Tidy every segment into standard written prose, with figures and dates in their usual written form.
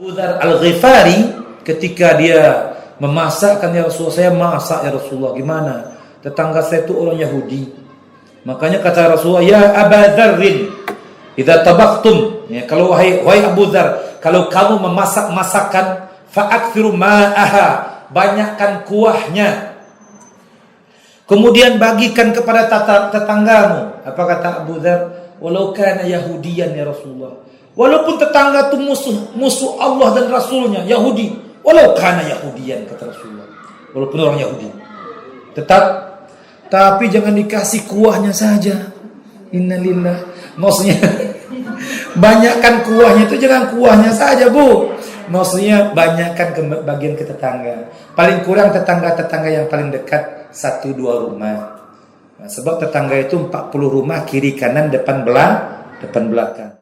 Abu Dzar Al-Ghifari ketika dia memasakkan, ya Rasulullah, saya masak ya Rasulullah, gimana? Tetangga saya itu orang Yahudi. Makanya kata Rasulullah, ya Abu Dzarrin, idza tabaqtum, ya, kalau wahai Abu Dzar, kalau kamu memasak masakan, fa'akthiru ma'aha, banyakkan kuahnya. Kemudian bagikan kepada tetanggamu. Apa kata Abu Dzar? Walau kana Yahudiyan ya Rasulullah. Walaupun tetangga itu musuh Allah dan Rasulnya, Yahudi. Walau kana Yahudiyan, kata Rasulullah. Walaupun orang Yahudi. Tapi jangan dikasih kuahnya saja. Innalillah. Maksudnya banyakkan kuahnya itu, jangan kuahnya saja, Bu. Maksudnya banyakkan bagian ke tetangga. Paling kurang tetangga-tetangga yang paling dekat 1-2 rumah. Nah, sebab tetangga itu 40 rumah, kiri kanan depan belakang.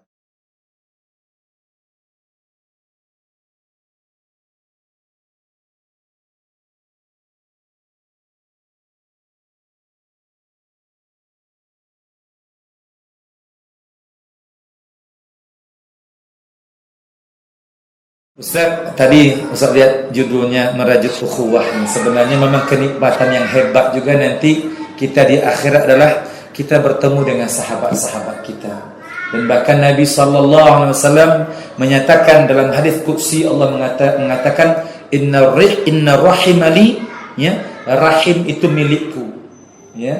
Ustaz, tadi Ustaz lihat judulnya Merajut Ukhuwah. Sebenarnya memang kenikmatan yang hebat juga nanti kita di akhirat adalah kita bertemu dengan sahabat-sahabat kita. Dan bahkan Nabi SAW menyatakan dalam hadis qudsi, Allah mengatakan inna rahimali, ya, rahim itu milikku, ya.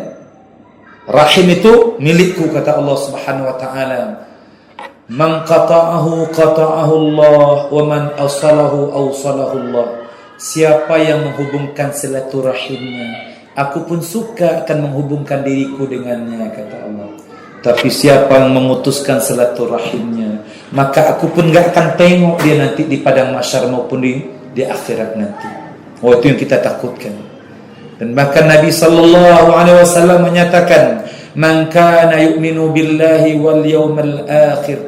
Rahim itu milikku, kata Allah Subhanahu wa taala. Man qata'ahu qata'ahu Allah wa man awsalahu awsalahu Allah. Siapa yang menghubungkan silaturahimnya, aku pun suka akan menghubungkan diriku dengannya, kata Allah. Tapi siapa yang memutuskan silaturahimnya, maka aku pun gak akan tengok dia nanti di padang mahsyar maupun di akhirat nanti. Oh, itu yang kita takutkan. Dan bahkan Nabi SAW menyatakan, man kana yu'minu billahi wal yawmal akhir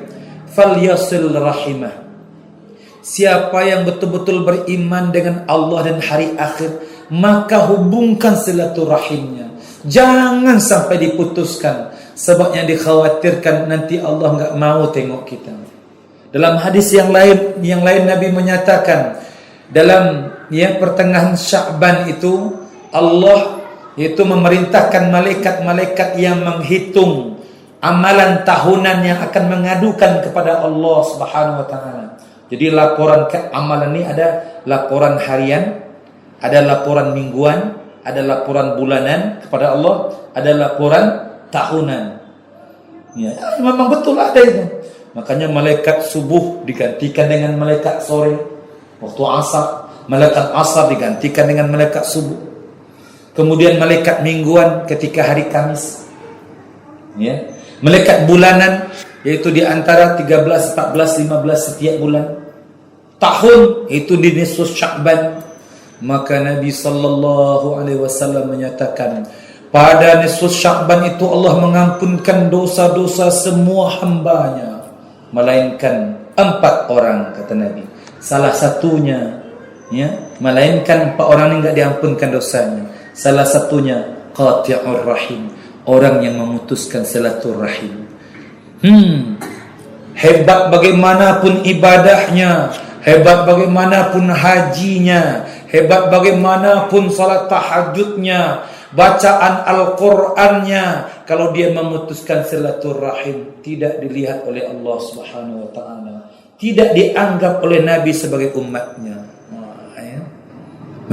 falyasil rahimah. Siapa yang betul-betul beriman dengan Allah dan hari akhir, maka hubungkan silaturahimnya. Jangan sampai diputuskan, sebab yang dikhawatirkan nanti Allah enggak mau tengok kita. Dalam hadis yang lain Nabi menyatakan, dalam pertengahan Sya'ban itu Allah itu memerintahkan malaikat-malaikat yang menghitung amalan tahunan yang akan mengadukan kepada Allah Subhanahu wa taala. Jadi laporan amalan ini ada laporan harian, ada laporan mingguan, ada laporan bulanan kepada Allah, ada laporan tahunan. Ya, memang betul ada itu. Makanya malaikat subuh digantikan dengan malaikat sore. Waktu asar, malaikat asar digantikan dengan malaikat subuh. Kemudian malaikat mingguan ketika hari Kamis. Ya. Malaikat bulanan yaitu di antara 13, 14, 15 setiap bulan. Tahun itu di nisfu Sya'ban. Maka Nabi SAW menyatakan, pada nisfu Sya'ban itu Allah mengampunkan dosa-dosa semua hambanya, melainkan 4 orang, kata Nabi. Salah satunya, ya, melainkan 4 orang ini enggak diampunkan dosanya. Salah satunya qati'ur rahim, orang yang memutuskan silaturahim. Hebat bagaimanapun ibadahnya, hebat bagaimanapun hajinya, hebat bagaimanapun salat tahajudnya, bacaan Al-Qur'annya, kalau dia memutuskan silaturahim, tidak dilihat oleh Allah Subhanahu wa taala, tidak dianggap oleh Nabi sebagai umatnya.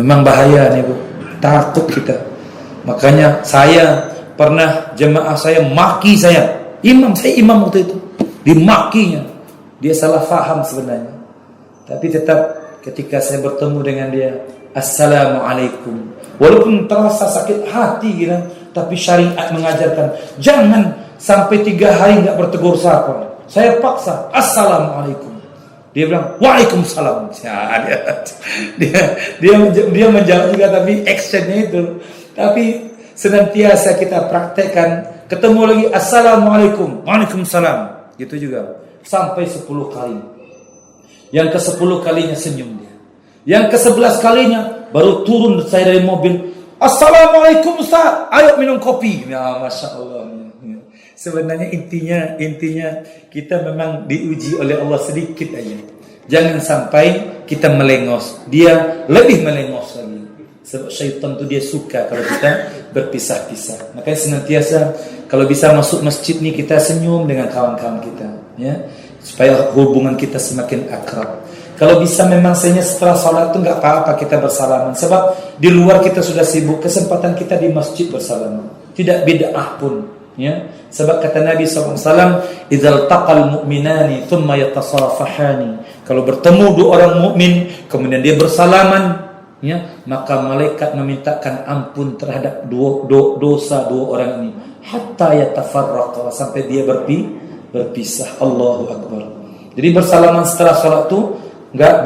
Memang bahaya nih, Bu. Takut kita. Makanya saya pernah jemaah saya maki saya imam waktu itu, dimakinya. Dia salah faham sebenarnya, tapi tetap ketika saya bertemu dengan dia, assalamualaikum, walaupun terasa sakit hati gitu, tapi syariat mengajarkan jangan sampai 3 hari nggak bertegur sapa. Saya paksa assalamualaikum, dia bilang waalaikumsalam. Dia menjawab juga, tapi actionnya itu. Tapi senantiasa kita praktekkan, ketemu lagi assalamualaikum, waalaikumsalam, gitu juga sampai 10 kali. Yang ke-10 kalinya senyum dia. Yang ke-11 kalinya baru turun saya dari mobil, assalamualaikum Ustaz, ayo minum kopi. Ya, masya Allah. Sebenarnya intinya kita memang diuji oleh Allah sedikit aja. Jangan sampai kita melengos, dia lebih melengos lagi. Sebab syaitan itu dia suka kalau kita berpisah-pisah. Makanya senantiasa kalau bisa masuk masjid nih kita senyum dengan kawan-kawan kita, ya, supaya hubungan kita semakin akrab. Kalau bisa memang setelah sholat itu nggak apa-apa kita bersalaman. Sebab di luar kita sudah sibuk, kesempatan kita di masjid bersalaman. Tidak bid'ah pun, ya. Sebab kata Nabi SAW, "Idzal taqal mu'minani thumma yatasafahani." Kalau bertemu dua orang mukmin kemudian dia bersalaman, ya, maka malaikat memintakan ampun terhadap dosa dua orang ini hatta yatafarraqa, sampai dia berpisah. Allahu akbar. Jadi bersalaman setelah salat itu enggak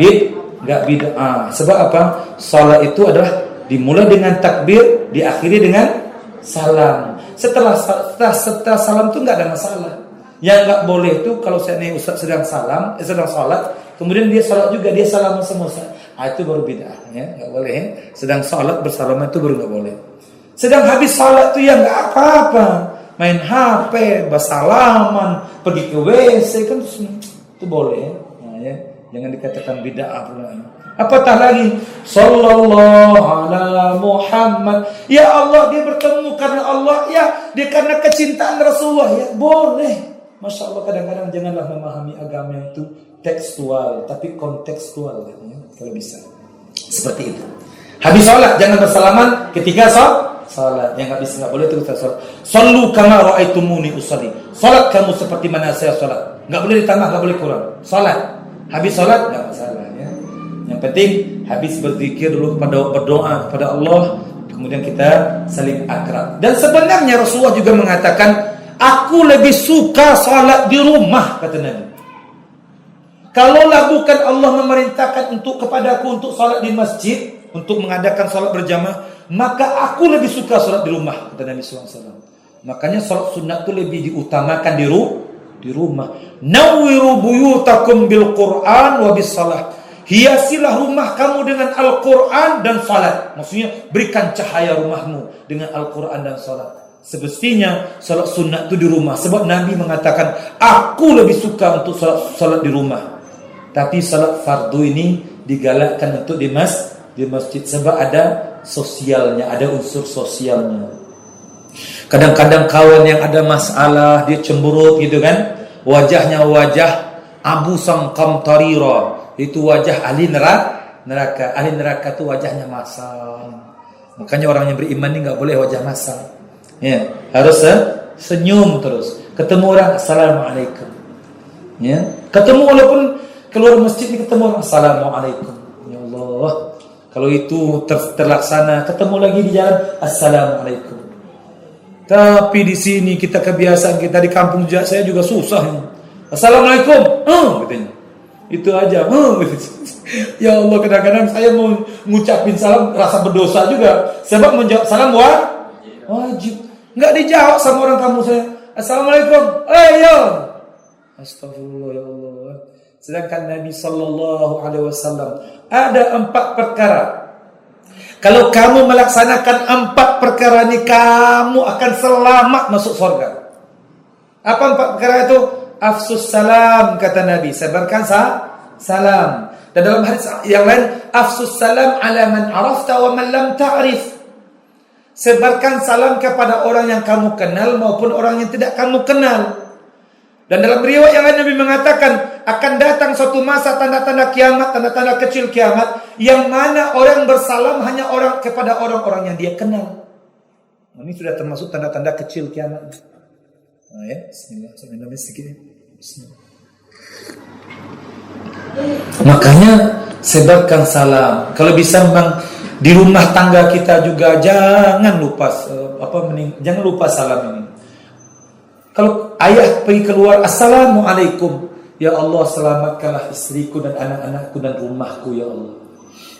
bid'ah. Sebab apa? Salat itu adalah dimulai dengan takbir, diakhiri dengan salam. Setelah salam itu enggak ada masalah. Yang enggak boleh itu kalau seandainya ustaz sedang salat, kemudian dia salat juga, dia salam semua. Itu baru bid'ah, ya, enggak boleh. Ya? Sedang salat bersalaman itu baru enggak boleh. Sedang habis salat itu ya enggak apa-apa. Main HP, bersalaman, pergi ke WC kan itu boleh, ya. Nah, ya. Jangan dikatakan bid'ah pula. Apatah lagi sallallahu ala Muhammad. Ya Allah, dia bertemu karena Allah, ya, dia karena kecintaan Rasulullah, ya, boleh. Masya Allah, kadang-kadang janganlah memahami agama itu tekstual, tapi kontekstual, ya, kalau bisa. Seperti itu. Habis sholat jangan bersalaman ketika sholat. Yang nggak bisa, nggak boleh itu kita sholat. Sallu kama ra'aitumuni usalli. Sholat kamu seperti mana saya sholat. Nggak boleh ditambah, nggak boleh kurang. Sholat. Habis sholat nggak masalah, ya. Yang penting habis berzikir dulu, berdoa kepada Allah, kemudian kita saling akrab. Dan sebenarnya Rasulullah juga mengatakan, aku lebih suka sholat di rumah, kata Nabi. Kalaulah bukan Allah memerintahkan kepadaku untuk sholat di masjid, untuk mengadakan sholat berjamaah, maka aku lebih suka sholat di rumah, kata Nabi SAW. Makanya sholat sunat itu lebih diutamakan di rumah. Nawwiru buyutakum bil Quran wa bis salah. Hiasilah rumah kamu dengan Al-Quran dan salat. Maksudnya berikan cahaya rumahmu dengan Al-Quran dan salat. Semestinya salat sunat itu di rumah. Sebab Nabi mengatakan, aku lebih suka untuk salat di rumah. Tapi salat fardu ini digalakkan untuk di masjid. Sebab ada sosialnya, ada unsur sosialnya. Kadang-kadang kawan yang ada masalah, dia cemberut gitu kan. Wajahnya wajah Abu Sangkam Tarira. Itu wajah ahli neraka. Ahli neraka itu wajahnya masam. Makanya orang yang beriman ini nggak boleh wajah masam. Ya, harus senyum terus. Ketemu orang, assalamualaikum. Ya, ketemu walaupun keluar masjid ini ketemu orang, assalamualaikum. Ya Allah, kalau itu terlaksana, ketemu lagi di jalan, assalamualaikum. Tapi di sini kita kebiasaan, kita di kampung saya juga susah. Assalamualaikum, katanya. Itu aja. Ya Allah, kadang-kadang saya mau ngucapin salam rasa berdosa juga. Sebab menjawab salam wajib. Enggak dijawab sama orang kamu saya. Assalamualaikum. Ayo. Astagfirullah, ya Allah. Sedangkan Nabi sallallahu alaihi wasallam ada 4 perkara. Kalau kamu melaksanakan 4 perkara ini, kamu akan selamat masuk surga. Apa 4 perkara itu? Afsus salam, kata Nabi, sebarkan salam. Dan dalam hadis yang lain, afsus salam ala man arafta wa man lam ta'rif. Sebarkan salam kepada orang yang kamu kenal maupun orang yang tidak kamu kenal. Dan dalam riwayat yang lain Nabi mengatakan, akan datang suatu masa tanda-tanda kiamat, tanda-tanda kecil kiamat, yang mana orang bersalam hanya kepada orang-orang yang dia kenal. Ini sudah termasuk tanda-tanda kecil kiamat. Nah, ya, bismillah, sampai sedikit. Bismillah. Makanya sebarkan salam. Kalau bisa memang di rumah tangga kita juga jangan lupa jangan lupa salam ini. Kalau ayah pergi keluar, assalamualaikum. Ya Allah, selamatkanlah istriku dan anak-anakku dan rumahku, ya Allah.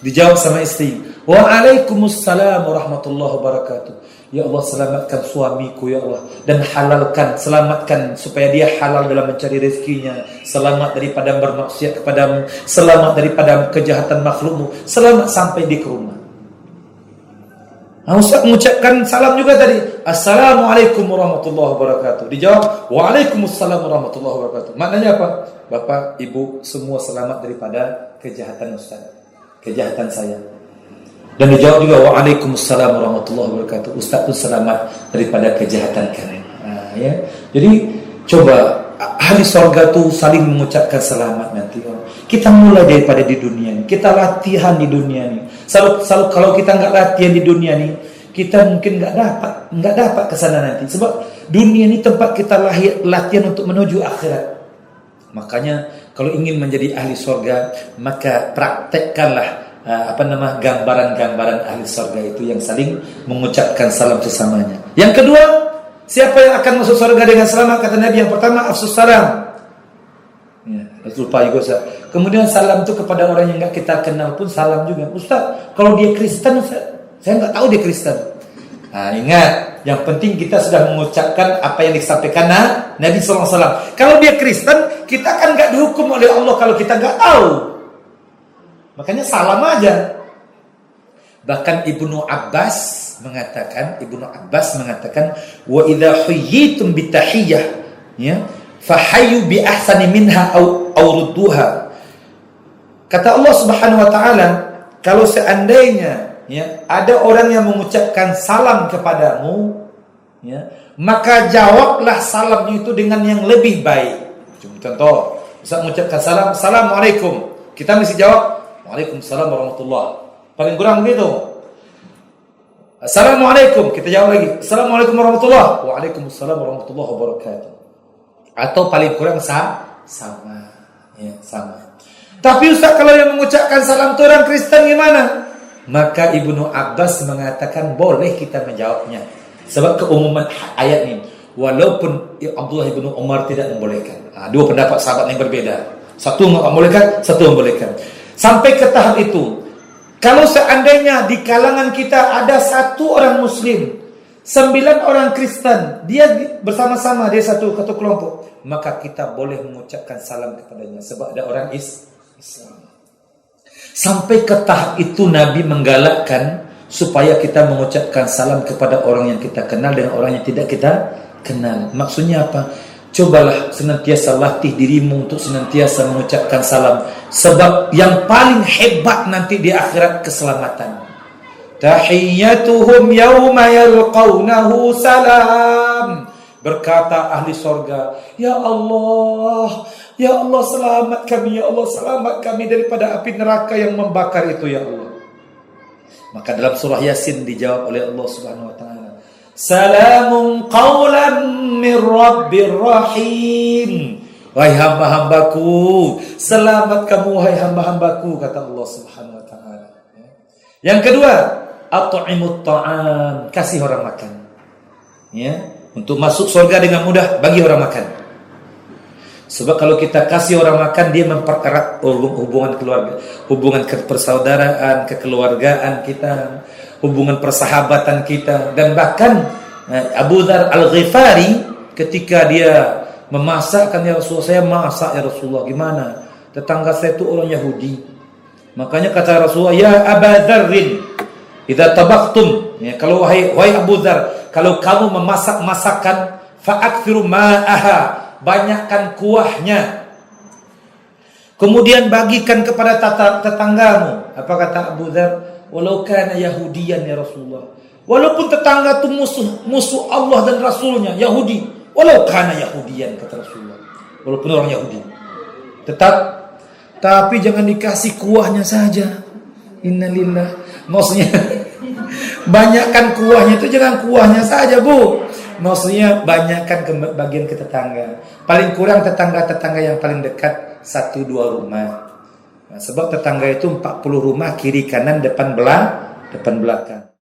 Dijawab sama istri, waalaikumsalam warahmatullahi wabarakatuh. Ya Allah, selamatkan suamiku, ya Allah, dan halalkan, selamatkan supaya dia halal dalam mencari rezekinya, selamat daripada bermaksiat kepadamu, selamat daripada kejahatan makhlukmu, selamat sampai di ke rumah. Ustaz mengucapkan salam juga tadi. Assalamualaikum warahmatullahi wabarakatuh. Dijawab, Waalaikumsalam warahmatullahi wabarakatuh. Maknanya apa? Bapak, Ibu, semua selamat daripada kejahatan Ustaz. Kejahatan saya. Dan dijawab juga, Waalaikumsalam warahmatullahi wabarakatuh. Ustaz pun selamat daripada kejahatan kalian. Ya. Jadi, coba ahli surga tu saling mengucapkan selamat nanti. Kita mulai daripada di dunia ini. Kita latihan di dunia ini. Selalu kalau kita nggak latihan di dunia ini, kita mungkin nggak dapat ke sana nanti. Sebab dunia ini tempat kita latihan untuk menuju akhirat. Makanya kalau ingin menjadi ahli surga, maka praktekkanlah gambaran-gambaran ahli surga itu yang saling mengucapkan salam sesamanya. Yang kedua, siapa yang akan masuk surga dengan selamat? Kata Nabi, yang pertama, afsus salam. Ya, lupa juga Ustaz. Kemudian salam itu kepada orang yang nggak kita kenal pun salam juga. Ustaz, kalau dia Kristen, saya nggak tahu dia Kristen. Ingat, yang penting kita sudah mengucapkan apa yang disampaikan Nabi SAW. Kalau dia Kristen, kita kan nggak dihukum oleh Allah kalau kita nggak tahu. Makanya salam aja. Bahkan Ibnu Abbas mengatakan, wa idza huyyitum bitahiyyah, ya, fahayyu bi ahsani minha aw rudduha. Kata Allah Subhanahu wa taala, kalau seandainya ya ada orang yang mengucapkan salam kepadamu, ya, maka jawablah salamnya itu dengan yang lebih baik. Contoh, Ustaz mengucapkan salam, Assalamualaikum. Kita mesti jawab, Waalaikumsalam warahmatullahi. Paling kurang begitu. Assalamualaikum, kita jawab lagi, Assalamualaikum warahmatullahi. Waalaikumsalam warahmatullahi wabarakatuh. Atau paling kurang sama. Ya, sama. Tapi Ustaz, kalau yang mengucapkan salam itu orang Kristen gimana? Maka Ibnu Abbas mengatakan boleh kita menjawabnya. Sebab keumuman ayat ini. Walaupun Abdullah bin Umar tidak membolehkan. Dua pendapat sahabat yang berbeda. Satu membolehkan, satu membolehkan. Sampai ke tahap itu. Kalau seandainya di kalangan kita ada satu orang Muslim, 9 orang Kristen, dia bersama-sama, dia satu kelompok, maka kita boleh mengucapkan salam kepadanya. Sebab ada orang Islam. Sampai ke tahap itu Nabi menggalakkan supaya kita mengucapkan salam kepada orang yang kita kenal dengan orang yang tidak kita kenal. Maksudnya apa? Cobalah senantiasa latih dirimu untuk senantiasa mengucapkan salam. Sebab yang paling hebat nanti di akhirat keselamatan. Tahiyyatuhum yawma yalqawnahu salam. Berkata ahli sorga, Ya Allah selamat kami, Ya Allah selamat kami daripada api neraka yang membakar itu, Ya Allah. Maka dalam surah Yasin dijawab oleh Allah Subhanahu wa taala, Salamun qawlan min Rabbir Rahim. Wahai hamba-hambaku, selamat kamu wahai hamba-hambaku, kata Allah Subhanahu wa taala. Yang kedua, at'imut ta'am, kasih orang makan. Ya, untuk masuk surga dengan mudah bagi orang makan. Sebab kalau kita kasih orang makan, dia mempererat hubungan keluarga, hubungan persaudaraan, kekeluargaan kita, hubungan persahabatan kita. Dan bahkan Abu Dzar Al-Ghifari ketika dia memasakkan, ya Rasulullah, saya masak ya Rasulullah, gimana? Tetangga saya itu orang Yahudi. Makanya kata Rasulullah, ya Abu Dzarrin, idza tabaqtum, ya, kalau wahai Abu Dzar, kalau kamu memasak masakan, fa'akthiru ma'aha, banyakkan kuahnya. Kemudian bagikan kepada tetanggamu. Apa kata Abu Dzar? Walau kana Yahudiyan ya Rasulullah. Walaupun tetangga itu musuh Allah dan Rasulnya, Yahudi. Walau kana Yahudiyan, kata Rasulullah. Walaupun orang Yahudi. Tapi jangan dikasih kuahnya saja. Innalillah. Maksudnya banyakkan kuahnya itu, jangan kuahnya saja, Bu. Maksudnya banyakkan bagian ke tetangga. Paling kurang tetangga-tetangga yang paling dekat 1-2 rumah. Sebab tetangga itu 40 rumah, kiri kanan depan belakang.